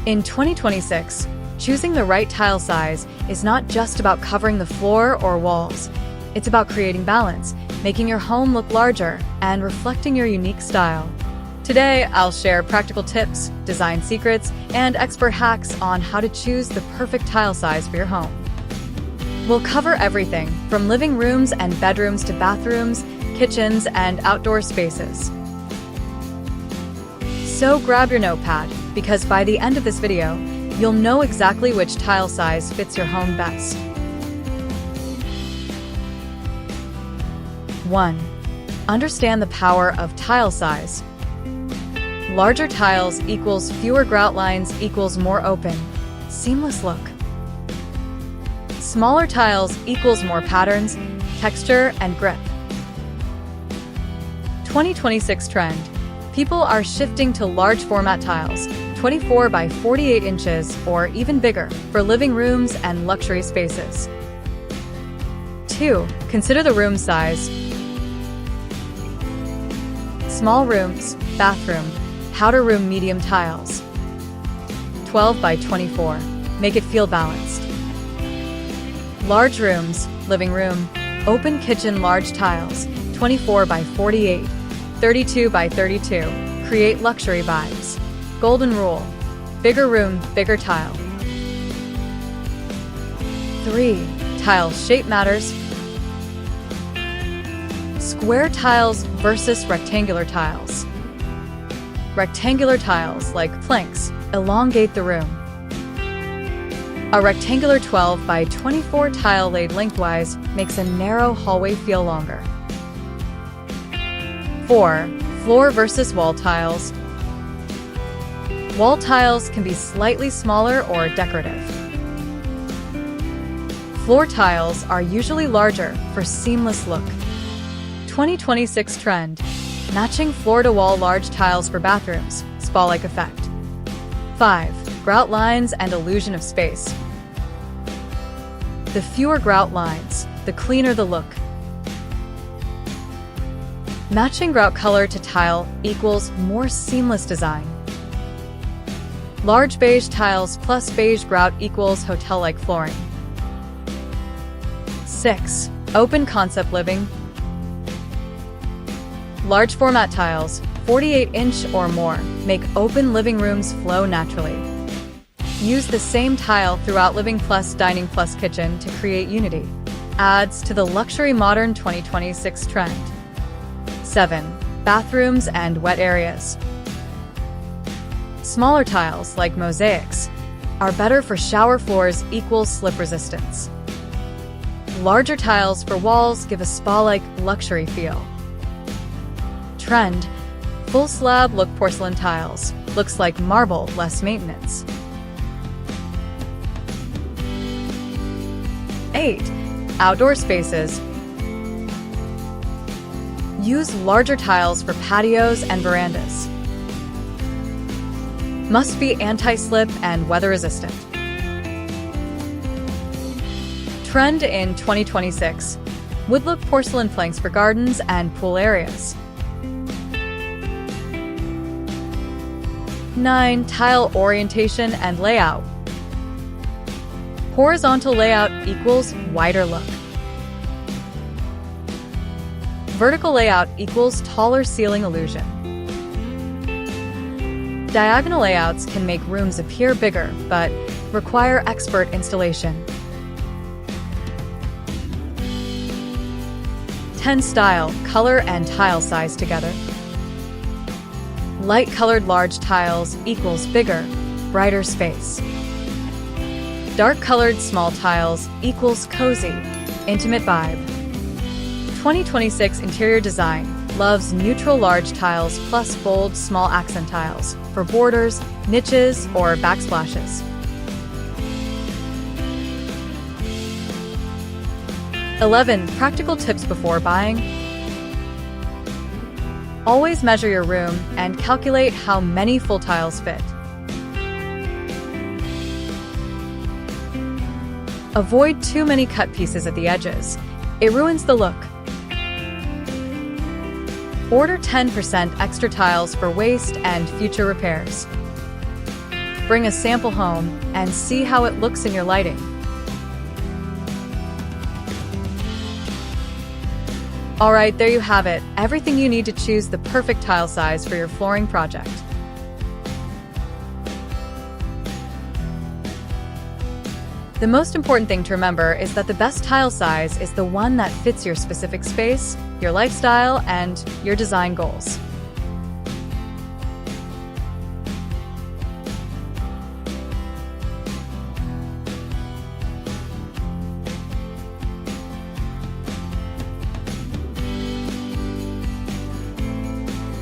In 2026, choosing the right tile size is not just about covering the floor or walls. It's about creating balance, making your home look larger, and reflecting your unique style. Today, I'll share practical tips, design secrets, and expert hacks on how to choose the perfect tile size for your home. We'll cover everything from living rooms and bedrooms to bathrooms, kitchens, and outdoor spaces. So grab your notepad, because by the end of this video, you'll know exactly which tile size fits your home best. 1. Understand the power of tile size. Larger tiles equals fewer grout lines equals more open, seamless look. Smaller tiles equals more patterns, texture, and grip. 2026 trend. People are shifting to large format tiles, 24 by 48 inches or even bigger, for living rooms and luxury spaces. 2. Consider the room size. Small rooms, bathroom, powder room medium tiles. 12 by 24. Make it feel balanced. Large rooms, living room, open kitchen large tiles, 24 by 48, 32 by 32. Create luxury vibes. Golden rule. Bigger room, bigger tile. 3. Tile shape matters. Square tiles versus rectangular tiles. Rectangular tiles, like planks, elongate the room. A rectangular 12 by 24 tile laid lengthwise makes a narrow hallway feel longer. 4. Floor versus wall tiles. Wall tiles can be slightly smaller or decorative. Floor tiles are usually larger for seamless look. 2026 trend. Matching floor-to-wall large tiles for bathrooms, spa-like effect. 5. Grout lines and illusion of space. The fewer grout lines, the cleaner the look. Matching grout color to tile equals more seamless design. Large beige tiles plus beige grout equals hotel-like flooring. 6. Open concept living. Large format tiles, 48-inch or more, make open living rooms flow naturally. Use the same tile throughout living plus dining plus kitchen to create unity. Adds to the luxury modern 2026 trend. 7. Bathrooms and wet areas. Smaller tiles, like mosaics, are better for shower floors equals slip resistance. Larger tiles for walls give a spa-like luxury feel. Trend. Full slab look porcelain tiles. Looks like marble, less maintenance. 8. Outdoor spaces. Use larger tiles for patios and verandas. Must be anti-slip and weather-resistant. Trend in 2026. Wood look porcelain planks for gardens and pool areas. 9. Tile orientation and layout. Horizontal layout equals wider look. Vertical layout equals taller ceiling illusion. Diagonal layouts can make rooms appear bigger, but require expert installation. 10. Style, color, and tile size together. Light-colored large tiles equals bigger, brighter space. Dark-colored small tiles equals cozy, intimate vibe. 2026 interior design loves neutral large tiles plus bold small accent tiles for borders, niches, or backsplashes. 11. Practical tips before buying. Always measure your room and calculate how many full tiles fit. Avoid too many cut pieces at the edges. It ruins the look. Order 10% extra tiles for waste and future repairs. bring a sample home, and see how it looks in your lighting. Alright, there you have it, everything you need to choose the perfect tile size for your flooring project. The most important thing to remember is that the best tile size is the one that fits your specific space, your lifestyle, and your design goals.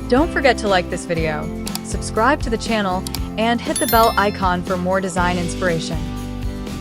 Don't forget to like this video, subscribe to the channel, and hit the bell icon for more design inspiration.